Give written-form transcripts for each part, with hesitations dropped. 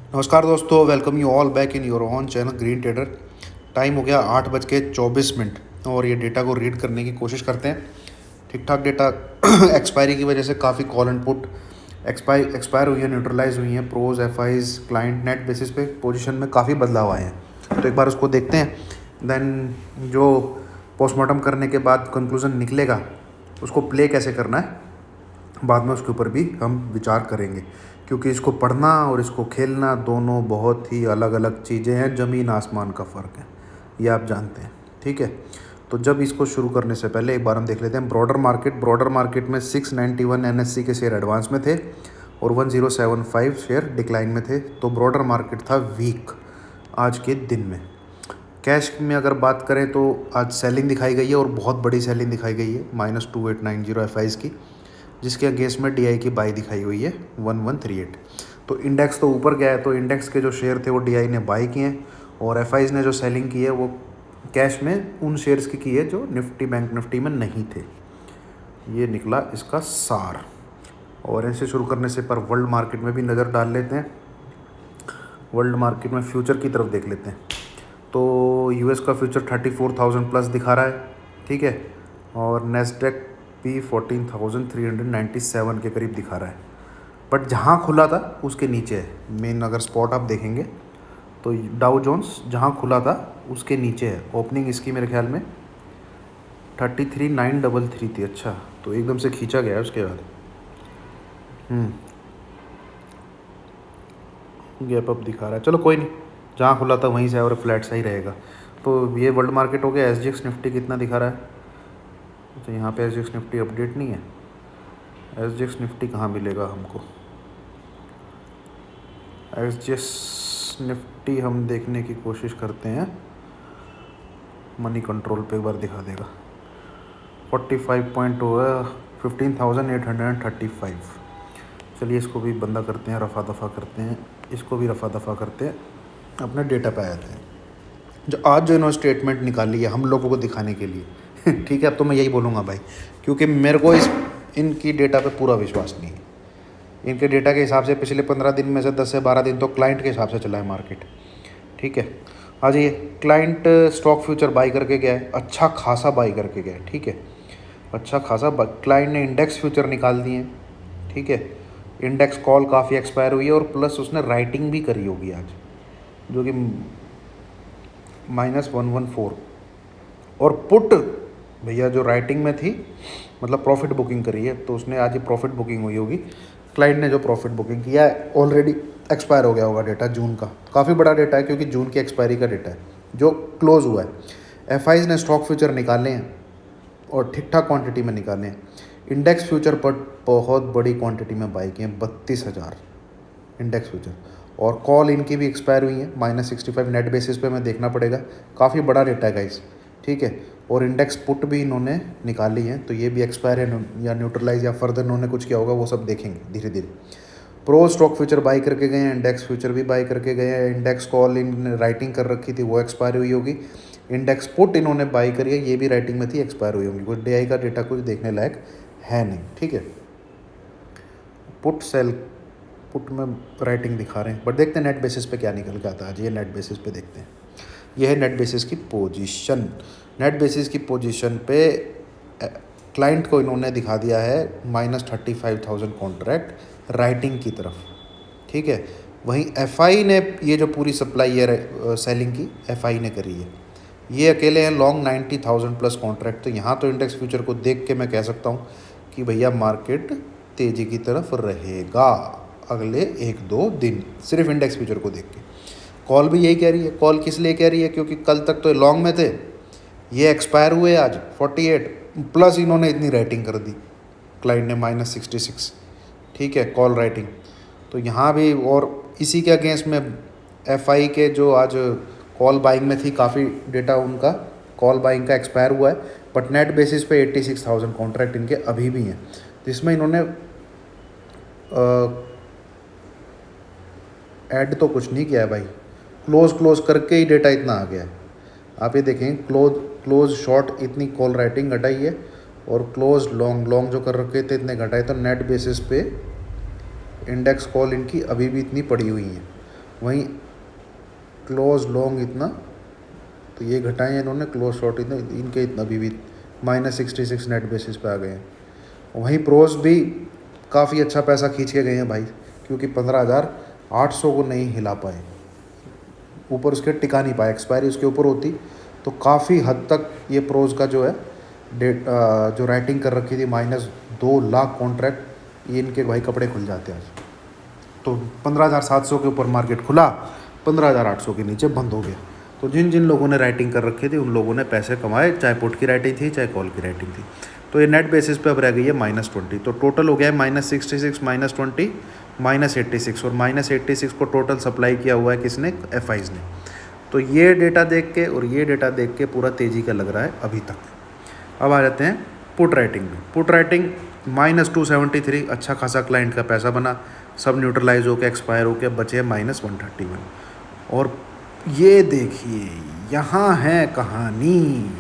नमस्कार दोस्तों, welcome you all back in your own channel green trader. Time हो गया 8:24 और ये डेटा को रीड करने की कोशिश करते हैं। ठीक ठाक डेटा एक्सपायरी की वजह से काफ़ी कॉल एंड पुट एक्सपायर हुई है, न्यूट्रलाइज हुई हैं। Pros, FIIs, client net basis पे पोजीशन में काफ़ी बदलाव आए हैं। तो एक बार उसको देखते हैं, देन जो पोस्टमार्टम करने के बाद कंक्लूजन निकलेगा उसको प्ले कैसे करना है बाद में उसके ऊपर भी हम विचार करेंगे, क्योंकि इसको पढ़ना और इसको खेलना दोनों बहुत ही अलग अलग चीज़ें हैं। ज़मीन आसमान का फ़र्क है, ये आप जानते हैं। ठीक है, तो जब इसको शुरू करने से पहले एक बार हम देख लेते हैं ब्रॉडर मार्केट में 691 एनएससी के शेयर एडवांस में थे और 1075 शेयर डिक्लाइन में थे। तो ब्रॉडर मार्केट था वीक आज के दिन में। कैश में अगर बात करें तो आज सेलिंग दिखाई गई है और बहुत बड़ी सेलिंग दिखाई गई है -2890 एफआईज की, जिसके अगेंस्ट में डीआई की बाई दिखाई हुई है 1138। तो इंडेक्स तो ऊपर गया है, तो इंडेक्स के जो शेयर थे वो डीआई ने बाई किए हैं और एफआईज ने जो सेलिंग की है वो कैश में उन शेयर्स की है जो निफ्टी बैंक निफ्टी में नहीं थे। ये निकला इसका सार। और ऐसे शुरू करने से पर वर्ल्ड मार्केट में भी नज़र डाल लेते हैं। वर्ल्ड मार्केट में फ्यूचर की तरफ देख लेते हैं। तो यूएस का फ्यूचर 34,000 प्लस दिखा रहा है। ठीक है, और नेस्डेक भी 14,397 के करीब दिखा रहा है, बट जहाँ खुला था उसके नीचे है। मेन अगर स्पॉट आप देखेंगे तो डाउ जोन्स जहाँ खुला था उसके नीचे है। ओपनिंग इसकी मेरे ख्याल में 33,933 थी। अच्छा, तो एकदम से खींचा गया है उसके बाद। गैप अप दिखा रहा है, चलो कोई नहीं, जहाँ खुला था वहीं से और फ्लैट सा ही रहेगा। तो ये वर्ल्ड मार्केट हो गया। एसजीएक्स निफ्टी कितना दिखा रहा है? तो यहाँ पे एसजीएक्स निफ्टी अपडेट नहीं है। एसजीएक्स निफ्टी कहाँ मिलेगा हमको? एसजीएक्स निफ्टी हम देखने की कोशिश करते हैं, मनी कंट्रोल पे एक बार दिखा देगा। 15,835। चलिए इसको भी बंदा करते हैं, रफ़ा दफ़ा करते हैं, इसको भी रफ़ा दफ़ा करते हैं, अपने डेटा पे आते हैं। जो आज जो इन्होंने स्टेटमेंट निकाली है हम लोगों को दिखाने के लिए ठीक है, अब तो मैं यही बोलूँगा भाई, क्योंकि मेरे को इनकी डेटा पे पूरा विश्वास नहीं है। इनके डेटा के हिसाब से पिछले 15 दिन में से 10 से 12 दिन तो क्लाइंट के हिसाब से चला है मार्केट। ठीक है, आज ये क्लाइंट स्टॉक फ्यूचर बाई करके गया है, अच्छा खासा बाई करके गया है। ठीक है, अच्छा खासा क्लाइंट ने इंडेक्स फ्यूचर निकाल दिए हैं। ठीक है, इंडेक्स कॉल काफ़ी एक्सपायर हुई है और प्लस उसने राइटिंग भी करी होगी आज, जो कि -114। और पुट भैया जो राइटिंग में थी, मतलब प्रॉफिट बुकिंग करी है, तो उसने आज ही प्रॉफिट बुकिंग हुई होगी। क्लाइंट ने जो प्रॉफिट बुकिंग किया है ऑलरेडी एक्सपायर हो गया होगा डेटा जून का। काफ़ी बड़ा डेटा है क्योंकि जून की एक्सपायरी का डेटा है जो क्लोज हुआ है। एफआईज ने स्टॉक फ्यूचर निकाले हैं और ठीक ठाक क्वांटिटी में निकाले हैं। इंडेक्स फ्यूचर पर बहुत बड़ी क्वांटिटी में बाई किए हैं, 32,000 इंडेक्स फ्यूचर। और कॉल इनकी भी एक्सपायर हुई है -65 नेट बेसिस पे हमें देखना पड़ेगा। काफ़ी बड़ा डेटा है गाइस। ठीक है, और इंडेक्स पुट भी इन्होंने निकाली है, तो ये भी एक्सपायर है या न्यूट्रलाइज या फर्दर इन्होंने कुछ किया होगा, वो सब देखेंगे धीरे धीरे। प्रो स्टॉक फ्यूचर बाई करके गए हैं, इंडेक्स फ्यूचर भी बाई करके गए हैं। इंडेक्स कॉल इन राइटिंग कर रखी थी, वो एक्सपायर हुई होगी। इंडेक्स पुट इन्होंने बाई करी है, ये भी राइटिंग में थी, एक्सपायर हुई होगी। कुछ डीआई का डेटा कुछ देखने लायक है नहीं। ठीक है, पुट सेल पुट में राइटिंग दिखा रहे हैं, बट देखते हैं नेट बेसिस पे क्या निकल के आता है आज। ये नेट बेसिस पे देखते हैं। यह है नेट बेसिस की पोजीशन। नेट बेसिस की पोजीशन पे क्लाइंट को इन्होंने दिखा दिया है -35,000 कॉन्ट्रैक्ट राइटिंग की तरफ। ठीक है, वहीं एफआई ने ये जो पूरी सप्लाई है सेलिंग की एफआई ने करी है। ये अकेले हैं लॉन्ग 90,000 प्लस कॉन्ट्रैक्ट। तो यहाँ तो इंडेक्स फ्यूचर को देख के मैं कह सकता हूँ कि भैया मार्केट तेज़ी की तरफ रहेगा अगले 1-2 दिन, सिर्फ इंडेक्स फ्यूचर को देख के। कॉल भी यही कह रही है। कॉल किस लिए कह रही है? क्योंकि कल तक तो लॉन्ग में थे, ये एक्सपायर हुए आज 48 प्लस इन्होंने इतनी राइटिंग कर दी क्लाइंट ने -66। ठीक है, कॉल राइटिंग। तो यहाँ भी, और इसी के अगेंस्ट में एफआई के जो आज कॉल बाइंग में थी, काफ़ी डेटा उनका कॉल बाइंग का एक्सपायर हुआ है, बट नेट बेसिस पे 86,000 कॉन्ट्रैक्ट इनके अभी भी हैं, जिसमें इन्होंने ऐड तो कुछ नहीं किया है भाई। क्लोज करके ही डेटा इतना आ गया है। आप ये देखें, क्लोज शॉर्ट इतनी कॉल राइटिंग घटाई है और क्लोज लॉन्ग जो कर रखे थे इतने घटाए। तो नेट बेसिस पे इंडेक्स कॉल इनकी अभी भी इतनी पड़ी हुई है। वहीं क्लोज लॉन्ग इतना, तो ये घटाए इन्होंने, क्लोज शॉर्ट इतना, इनके इतना भी -66 नेट बेसिस पे आ गए हैं। वहीं प्रोस भी काफ़ी अच्छा पैसा खींच के गए हैं भाई, क्योंकि 15,800 को नहीं हिला पाए, ऊपर उसके टिका नहीं पाए, एक्सपायरी उसके ऊपर होती तो काफ़ी हद तक ये प्रोस का जो है डेट जो राइटिंग कर रखी थी -2 लाख कॉन्ट्रैक्ट, ये इनके भाई कपड़े खुल जाते हैं आज। तो 15,700 के ऊपर मार्केट खुला, 15,800 के नीचे बंद हो गया। तो जिन जिन लोगों ने राइटिंग कर रखी थी उन लोगों ने पैसे कमाए, चाहे पुट की राइटिंग थी चाहे कॉल की राइटिंग थी। तो ये नेट बेसिस पे अब रह गई है -20, तो टोटल हो गया है -66 -20 -86, और -86 को टोटल सप्लाई किया हुआ है किसने, FIs ने। तो ये डेटा देख के और ये डेटा देख के पूरा तेज़ी का लग रहा है अभी तक। अब आ जाते हैं पुट राइटिंग में। पुट राइटिंग -273, अच्छा खासा क्लाइंट का पैसा बना, सब न्यूट्रलाइज होकर एक्सपायर होकर बचे -131। और ये देखिए यहाँ है कहानी,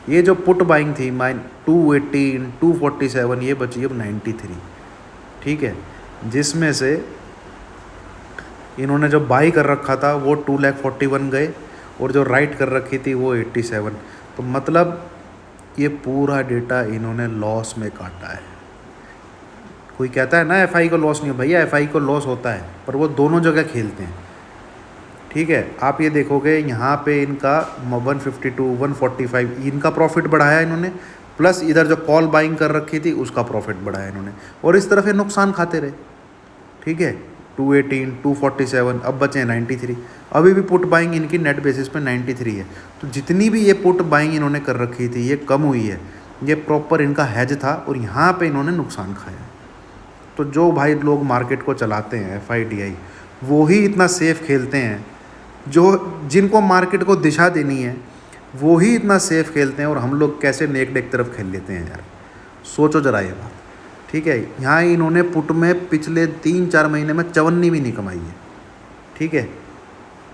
ये जो पुट बाइंग थी 218 247, ये बची अब 93, ठीक है, जिसमें से इन्होंने जो बाई कर रखा था वो 2,41,000 गए, और जो राइट कर रखी थी वो 87। तो मतलब ये पूरा डेटा इन्होंने लॉस में काटा है। कोई कहता है ना FI को लॉस नहीं हो, भैया FI को लॉस होता है, पर वो दोनों जगह खेलते हैं, ठीक है। आप ये देखोगे यहाँ पे इनका 152 145 इनका प्रॉफिट बढ़ाया इन्होंने, प्लस इधर जो कॉल बाइंग कर रखी थी उसका प्रॉफिट बढ़ाया इन्होंने, और इस तरफ ये नुकसान खाते रहे, ठीक है। 218 247, अब बचे 93। अभी भी पुट बाइंग इनकी नेट बेसिस पे 93 है। तो जितनी भी ये पुट बाइंग इन्होंने कर रखी थी ये कम हुई है, ये प्रॉपर इनका हैज था, और यहाँ पे इन्होंने नुकसान खाया। तो जो भाई लोग मार्केट को चलाते हैं FIDI, वो ही इतना सेफ खेलते हैं, जो जिनको मार्केट को दिशा देनी है वो ही इतना सेफ खेलते हैं, और हम लोग कैसे नेक डेक तरफ खेल लेते हैं यार। सोचो जरा ये बात, ठीक है। यहाँ इन्होंने पुट में पिछले 3-4 महीने में 54 भी नहीं कमाई है, ठीक है,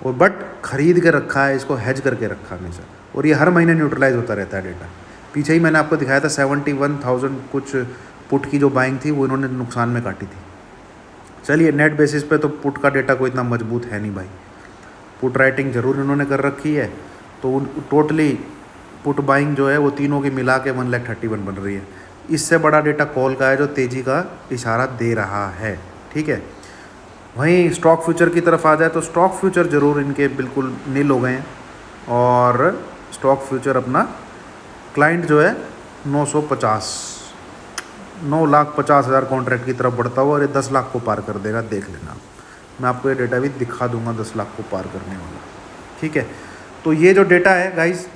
और बट खरीद के रखा है, इसको हैज करके रखा हमेशा, और ये हर महीने न्यूट्रलाइज होता रहता है डेटा। पीछे ही मैंने आपको दिखाया था 71,000 कुछ पुट की जो बाइंग थी वो इन्होंने नुकसान में काटी थी। चलिए नेट बेसिस पे तो पुट का डेटा कोई इतना मजबूत है नहीं भाई, पुट राइटिंग ज़रूर इन्होंने कर रखी है, तो टोटली पुट बाइंग जो है वो तीनों की मिला के 1,31,000 बन रही है। इससे बड़ा डेटा कॉल का है जो तेज़ी का इशारा दे रहा है, ठीक है। वहीं स्टॉक फ्यूचर की तरफ आ जाए तो स्टॉक फ्यूचर ज़रूर इनके बिल्कुल नील हो गए हैं, और स्टॉक फ्यूचर अपना क्लाइंट जो है 9,50,000 कॉन्ट्रैक्ट की तरफ बढ़ता हुआ, और ये 10 लाख को पार कर देगा, देख लेना। मैं आपको ये डेटा भी दिखा दूंगा 10 लाख को पार करने वाला, ठीक है। तो ये जो डेटा है गाइस,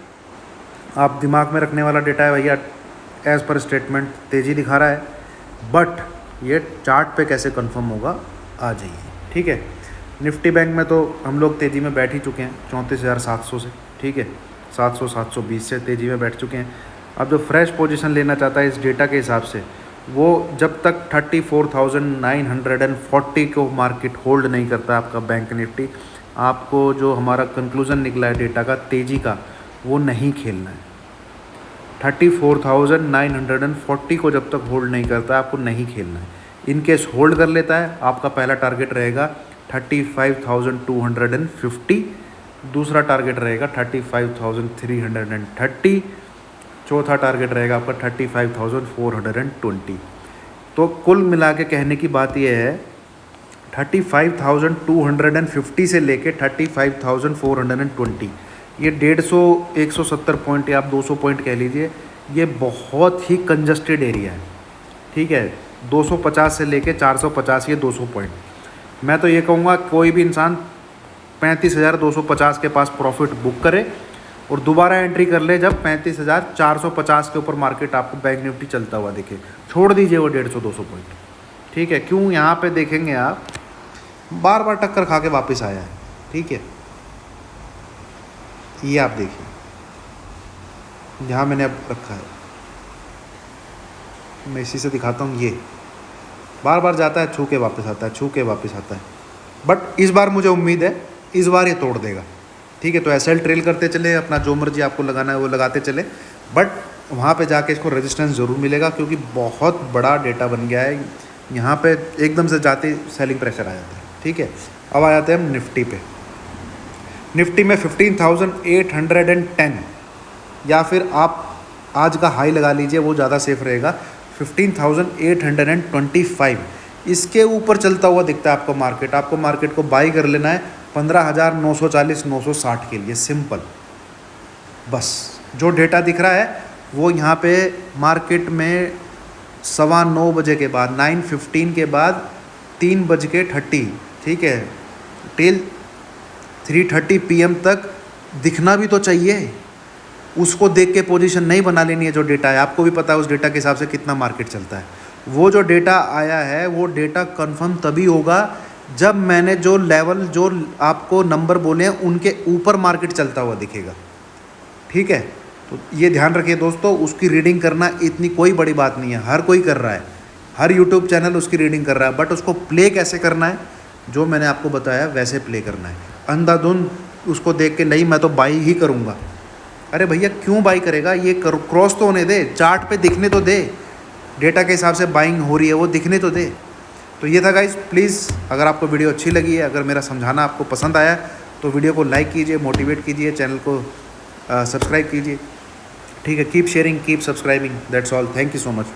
आप दिमाग में रखने वाला डेटा है भैया। एज़ पर स्टेटमेंट तेज़ी दिखा रहा है, बट ये चार्ट पे कैसे कंफर्म होगा आ जाइए, ठीक है। निफ्टी बैंक में तो हम लोग तेज़ी में बैठ ही चुके हैं 34,700 से, ठीक है, 700 720 से तेज़ी में बैठ चुके हैं। अब जो फ्रेश पोजीशन लेना चाहता है इस डेटा के हिसाब से, वो जब तक 34,940 को मार्केट होल्ड नहीं करता आपका बैंक निफ्टी, आपको जो हमारा कंक्लूज़न निकला है डेटा का तेज़ी का, वो नहीं खेलना है। 34,940 को जब तक होल्ड नहीं करता आपको नहीं खेलना है। इनकेस होल्ड कर लेता है, आपका पहला टारगेट रहेगा 35,250, दूसरा टारगेट रहेगा 35,330, चौथा टारगेट रहेगा आपका 35,420। तो कुल मिला के कहने की बात यह है 35,250 से लेके 35,420, ये 150-170 पॉइंट या आप 200 पॉइंट कह लीजिए, ये बहुत ही कंजस्टेड एरिया है, ठीक है। 250 से लेके 450, ये 200 पॉइंट। मैं तो ये कहूँगा कोई भी इंसान 35,250 के पास प्रॉफिट बुक करे और दोबारा एंट्री कर ले जब 35,450 के ऊपर मार्केट आपको बैंक निफ्टी चलता हुआ दिखे। छोड़ दीजिए वो 150-200 पॉइंट, ठीक है। क्यों, यहाँ पे देखेंगे आप बार बार टक्कर खा के वापस आया है, ठीक है। ये आप देखिए जहाँ मैंने अब रखा है, मैं इसी से दिखाता हूँ। ये बार बार जाता है, छू के वापस आता है, छू के वापस आता है, बट इस बार मुझे उम्मीद है इस बार ये तोड़ देगा, ठीक है। तो एसएल ट्रेल करते चले, अपना जो मर्जी आपको लगाना है वो लगाते चले, बट वहाँ पे जाके इसको रेजिस्टेंस ज़रूर मिलेगा, क्योंकि बहुत बड़ा डेटा बन गया है। यहाँ पे एकदम से जाते सेलिंग प्रेशर आ जाता है, ठीक है। अब आ जाते हैं हम निफ्टी पे। निफ्टी में 15,810 या फिर आप आज का हाई लगा लीजिए, वो ज़्यादा सेफ रहेगा, 15,825। इसके ऊपर चलता हुआ दिखता है आपको मार्केट। आपको मार्केट को बाई कर लेना है 15,940 960 के लिए, सिंपल। बस जो डेटा दिख रहा है वो यहाँ पे मार्केट में 9:15 बजे के बाद 9:15 के बाद 3:30, ठीक है, टिल 3:30 PM तक दिखना भी तो चाहिए। उसको देख के पोजीशन नहीं बना लेनी है। जो डेटा है आपको भी पता है उस डेटा के हिसाब से कितना मार्केट चलता है। वो जो डेटा आया है वो डेटा कंफर्म तभी होगा जब मैंने जो लेवल जो आपको नंबर बोले हैं उनके ऊपर मार्केट चलता हुआ दिखेगा, ठीक है। तो ये ध्यान रखिए दोस्तों, उसकी रीडिंग करना इतनी कोई बड़ी बात नहीं है, हर कोई कर रहा है, हर यूट्यूब चैनल उसकी रीडिंग कर रहा है, बट उसको प्ले कैसे करना है जो मैंने आपको बताया वैसे प्ले करना है। अंधाधुंध उसको देख के नहीं मैं तो बाई ही करूँगा, अरे भैया क्यों बाई करेगा, ये क्रॉस तो होने दे, चार्ट पे दिखने तो दे, डेटा के हिसाब से बाइंग हो रही है वो दिखने तो दे। तो ये था गाइस, प्लीज़ अगर आपको वीडियो अच्छी लगी है, अगर मेरा समझाना आपको पसंद आया तो वीडियो को लाइक कीजिए, मोटिवेट कीजिए, चैनल को सब्सक्राइब कीजिए, ठीक है। Keep sharing, keep subscribing, that's all, thank you so much.